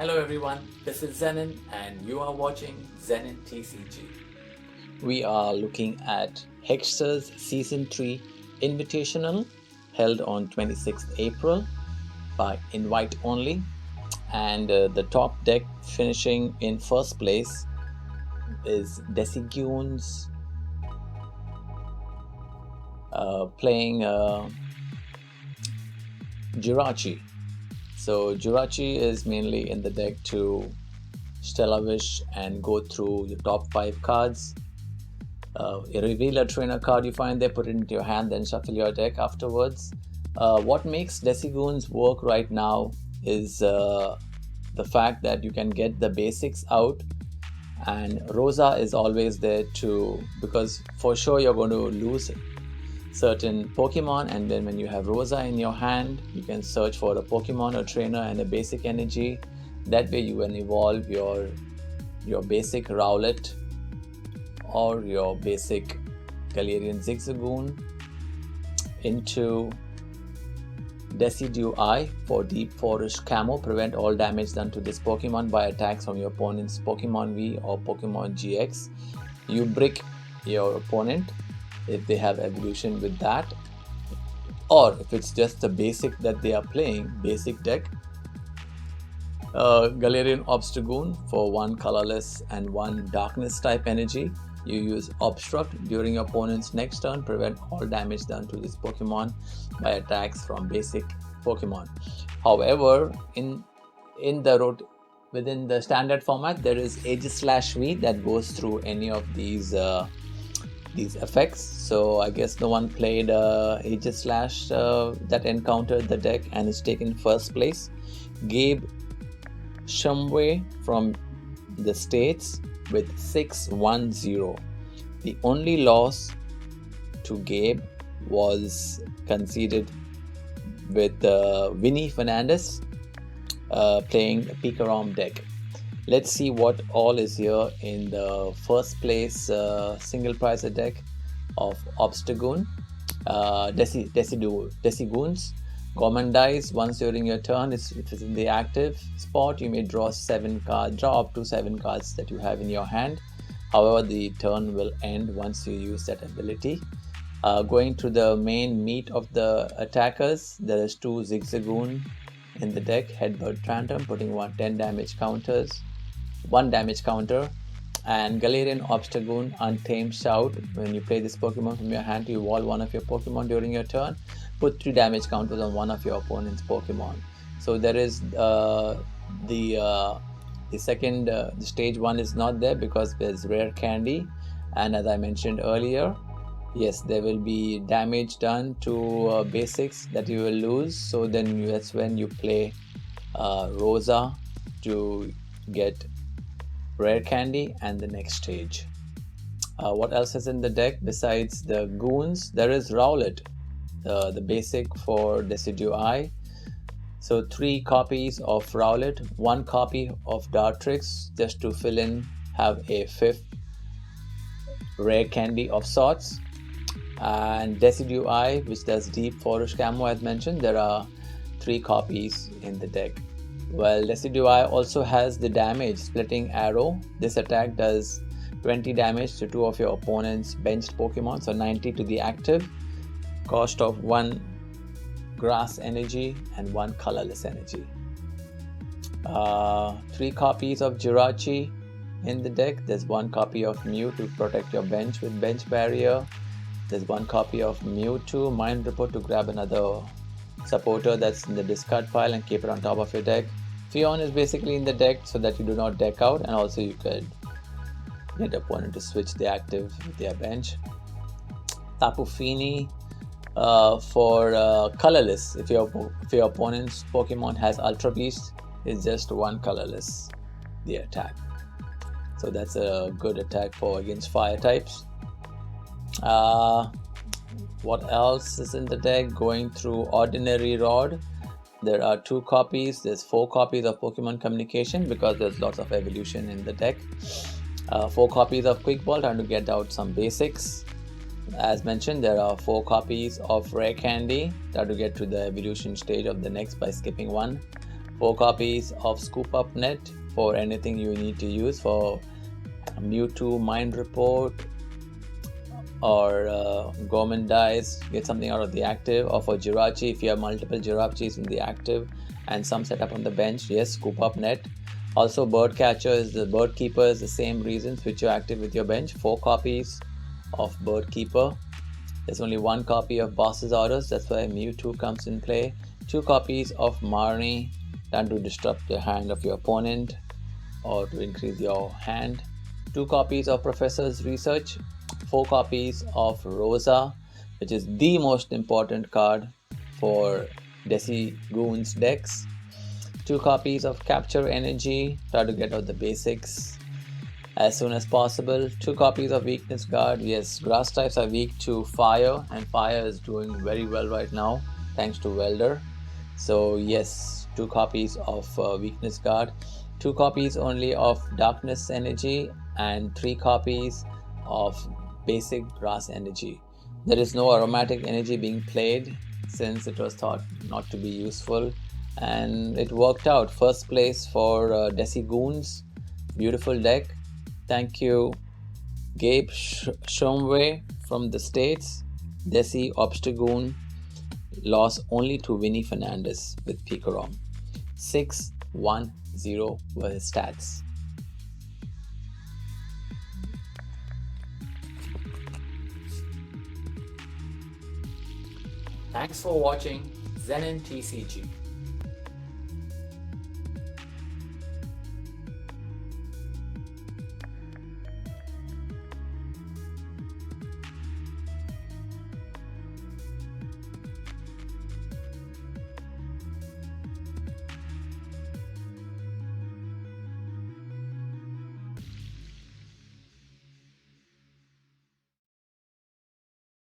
Hello everyone, this is Zenon and you are watching Zenontcg. We are looking at Hegsters Season 3 Invitational held on 26th April by invite only, and the top deck finishing in first place is Decidueye's playing Jirachi. So Jirachi is mainly in the deck to Stellar Wish and go through your top 5 cards. Reveal a trainer card you find there, put it into your hand, then shuffle your deck afterwards. What makes Decidueye's work right now is the fact that you can get the basics out, and Rosa is always there too, because for sure you're going to lose certain Pokemon, and then when you have Rosa in your hand, you can search for a Pokemon, a trainer, and a basic energy. That way you can evolve your basic Rowlet or your basic Galarian Zigzagoon into Decidueye for Deep Forest Camo. Prevent all damage done to this Pokemon by attacks from your opponent's Pokemon V or Pokemon GX. You brick your opponent if they have evolution with that, or if it's just the basic that they are playing, basic deck. Galarian Obstagoon for 1 colorless and 1 darkness type energy. You use Obstruct during your opponent's next turn. Prevent all damage done to this Pokemon by attacks from basic Pokemon. However, within the standard format, there is Aegislash-V that goes through any of these effects. So I guess no one played Aegislash that encountered the deck and is taken first place. Gabe Shumway from the States with 610. The only loss to Gabe was conceded with Vinny Fernandez playing a Pikarom deck. Let's see what all is here in the first place single prize deck of Obstagoon. Decidueye's. Common dice, once during your turn, if it's in the active spot, you may draw up to 7 cards that you have in your hand. However, the turn will end once you use that ability. Going to the main meat of the attackers, there is 2 Zigzagoon in the deck. Headbutt Phantom, putting 1 damage counter, and Galarian Obstagoon Untamed Shout. When you play this Pokemon from your hand to evolve one of your Pokemon during your turn, put 3 damage counters on one of your opponent's Pokemon. So there is the second stage 1 is not there because there's rare candy, and as I mentioned earlier, yes, there will be damage done to basics that you will lose. So then that's when you play Rosa to get rare candy and the next stage. What else is in the deck besides the goons? There is Rowlet, the basic for Decidueye. So 3 copies of Rowlet, 1 copy of Dartrix, just to fill in, have a 5th rare candy of sorts. And Decidueye, which does Deep Forest Camo as mentioned, there are 3 copies in the deck. Well, Decidueye also has the damage Splitting Arrow. This attack does 20 damage to 2 of your opponent's benched Pokemon, so 90 to the active. Cost of 1 grass energy and 1 colorless energy. 3 copies of Jirachi in the deck. There's 1 copy of Mew to protect your bench with bench barrier. There's 1 copy of Mewtwo Mind Report to grab another supporter that's in the discard pile and keep it on top of your deck. Fion is basically in the deck so that you do not deck out, and also you could get the opponent to switch the active with their bench. Tapu Fini for colorless. If your opponent's Pokemon has Ultra Beast, it's just 1 colorless the attack. So that's a good attack against fire types. What else is in the deck? Going through Ordinary Rod, there are 2 copies. There's 4 copies of Pokemon Communication because there's lots of evolution in the deck. 4 copies of Quick Ball, trying to get out some basics. As mentioned, there are 4 copies of Rare Candy, try to get to the evolution stage of the next by skipping 1. 4 copies of Scoop Up Net for anything you need to use for Mewtwo Mind Report or Gorman Dice, get something out of the active, or for Jirachi if you have multiple Jirachis in the active and some set up on the bench, yes, Scoop Up Net. Also Bird Keeper is the same reason, switch your active with your bench. 4 copies of Bird Keeper. There's only 1 copy of Boss's Orders, that's why Mewtwo comes in play. 2 copies of Marnie, done to disrupt the hand of your opponent or to increase your hand. 2 copies of Professor's Research. 4 copies of Rosa, which is the most important card for Decidueye's decks. 2 copies of Capture Energy, try to get out the basics as soon as possible. 2 copies of Weakness Guard. Yes, grass types are weak to fire, and fire is doing very well right now thanks to Welder. So yes, 2 copies of Weakness Guard. 2 copies only of Darkness Energy and 3 copies of basic grass energy. There is no aromatic energy being played since it was thought not to be useful, and it worked out. First place for Decigoons. Beautiful deck. Thank you, Gabe Shumway from the States. Deci Obstagoon lost only to Vinny Fernandez with Picarom. 6-1-0 were his stats. Thanks for watching Zenontcg.